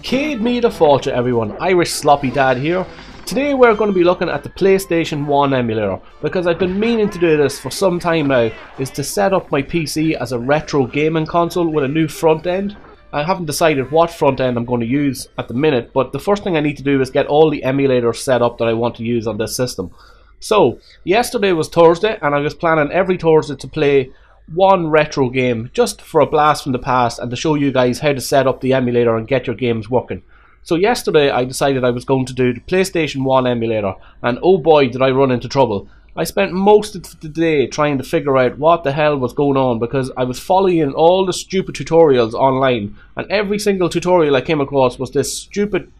Cade me the fortune, everyone. Irish Sloppy Dad here. Today we're going to be looking at the PlayStation 1 emulator, because I've been meaning to do this for some time now, is to set up my PC as a retro gaming console with a new front end. I haven't decided what front end I'm going to use at the minute, but the first thing I need to do is get all the emulators set up that I want to use on this system. So, yesterday was Thursday, and I was planning every Thursday to play one retro game, just for a blast from the past and to show you guys how to set up the emulator and get your games working. So yesterday I decided I was going to do the PlayStation 1 emulator, and oh boy did I run into trouble. I spent most of the day trying to figure out what the hell was going on, because I was following all the stupid tutorials online, and every single tutorial I came across was this stupid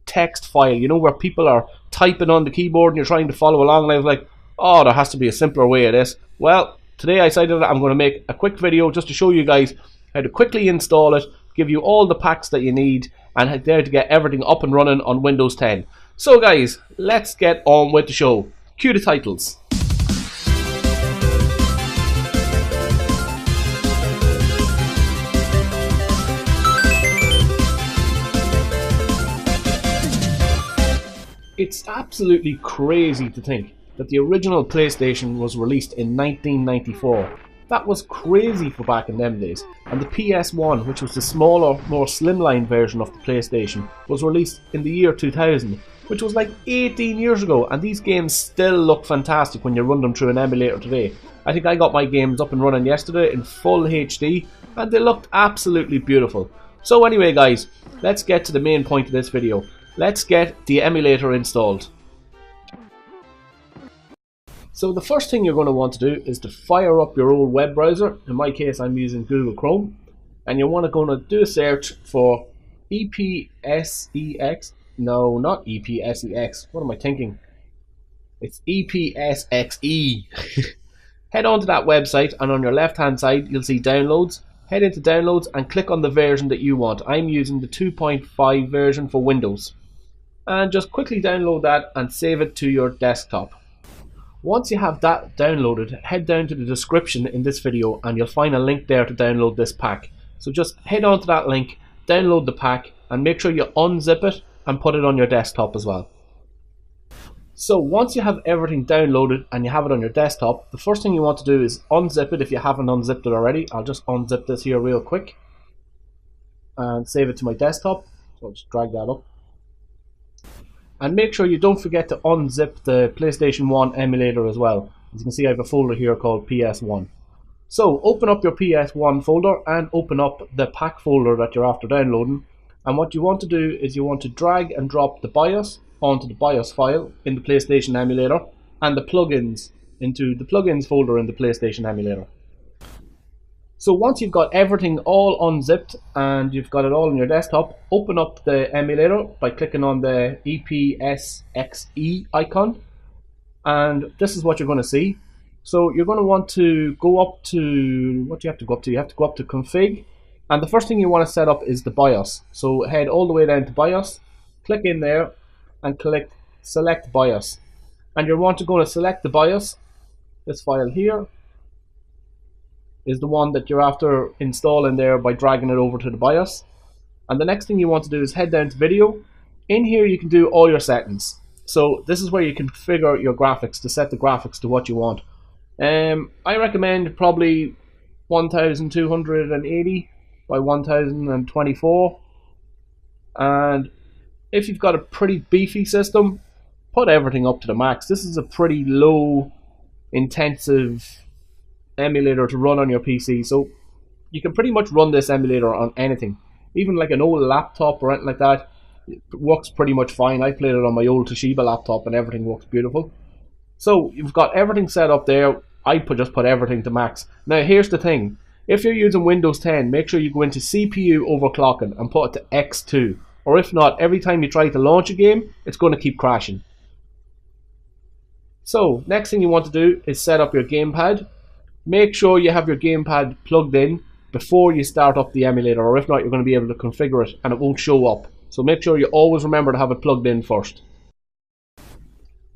text file, you know, where people are typing on the keyboard and you're trying to follow along, and I was like, oh, there has to be a simpler way of this. Well, today I decided I'm going to make a quick video just to show you guys how to quickly install it, give you all the packs that you need, and there to get everything up and running on Windows 10. So guys, let's get on with the show. Cue the titles. It's absolutely crazy to think that the original PlayStation was released in 1994. That was crazy for back in them days. And the PS1, which was the smaller, more slimline version of the PlayStation, was released in the year 2000, which was like 18 years ago, and these games still look fantastic when you run them through an emulator today. I think I got my games up and running yesterday in full HD, and they looked absolutely beautiful. So anyway guys, let's get to the main point of this video. Let's get the emulator installed. So the first thing you're going to want to do is to fire up your old web browser. In my case I'm using Google Chrome, and you want to go to do a search for EPSEX. No, not EPSEX. What am I thinking? It's EPSXE. Head on to that website, and on your left hand side you'll see downloads. Head into downloads and click on the version that you want. I'm using the 2.5 version for Windows. And just quickly download that and save it to your desktop. Once you have that downloaded, head down to the description in this video and you'll find a link there to download this pack. So just head on to that link, download the pack, and make sure you unzip it and put it on your desktop as well. So once you have everything downloaded and you have it on your desktop, the first thing you want to do is unzip it if you haven't unzipped it already. I'll just unzip this here real quick and save it to my desktop. So I'll just drag that up. And make sure you don't forget to unzip the PlayStation 1 emulator as well. As you can see, I have a folder here called PS1. So open up your PS1 folder and open up the pack folder that you're after downloading. And what you want to do is you want to drag and drop the BIOS onto the BIOS file in the PlayStation emulator, and the plugins into the plugins folder in the PlayStation emulator. So once you've got everything all unzipped and you've got it all on your desktop, open up the emulator by clicking on the EPSXE icon, and this is what you're going to see. So you're going to want to go up to, what do you have to go up to? You have to go up to config, and the first thing you want to set up is the BIOS. So head all the way down to BIOS, click in there and click select BIOS, and you're going to select the BIOS. This file here is the one that you're after installing there by dragging it over to the BIOS. And the next thing you want to do is head down to video. In here you can do all your settings. So this is where you can configure your graphics to set the graphics to what you want. I recommend probably 1280 by 1024. And if you've got a pretty beefy system, put everything up to the max. This is a pretty low intensive emulator to run on your PC, so you can pretty much run this emulator on anything, even like an old laptop or anything like that. It works pretty much fine. I played it on my old Toshiba laptop and everything works beautiful. So you've got everything set up there. I just put everything to max. Now here's the thing, if you're using Windows 10, make sure you go into CPU overclocking and put it to X2, or if not, every time you try to launch a game, it's going to keep crashing. So next thing you want to do is set up your gamepad. Make sure you have your gamepad plugged in before you start up the emulator, or if not, you're going to be able to configure it and it won't show up. So make sure you always remember to have it plugged in first.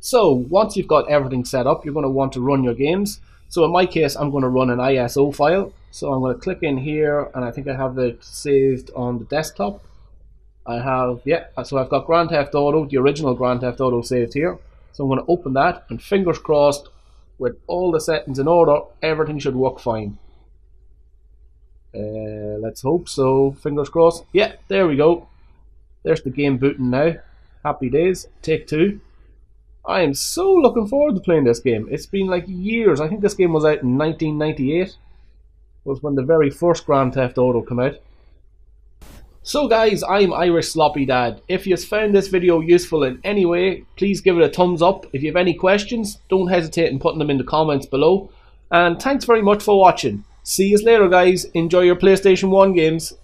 So once you've got everything set up, you're going to want to run your games. So in my case, I'm going to run an ISO file. So I'm going to click in here, and I think I have it saved on the desktop. I have, yeah, so I've got Grand Theft Auto, the original Grand Theft Auto saved here. So I'm going to open that, and fingers crossed, with all the settings in order, everything should work fine. Let's hope so, fingers crossed. Yeah, there we go. There's the game booting now. Happy days, take two. I am so looking forward to playing this game. It's been like years. I think this game was out in 1998. Was when the very first Grand Theft Auto came out. So guys, I'm Irish Sloppy Dad. If you found this video useful in any way, please give it a thumbs up. If you have any questions, don't hesitate in putting them in the comments below. And thanks very much for watching. See you later guys. Enjoy your PlayStation 1 games.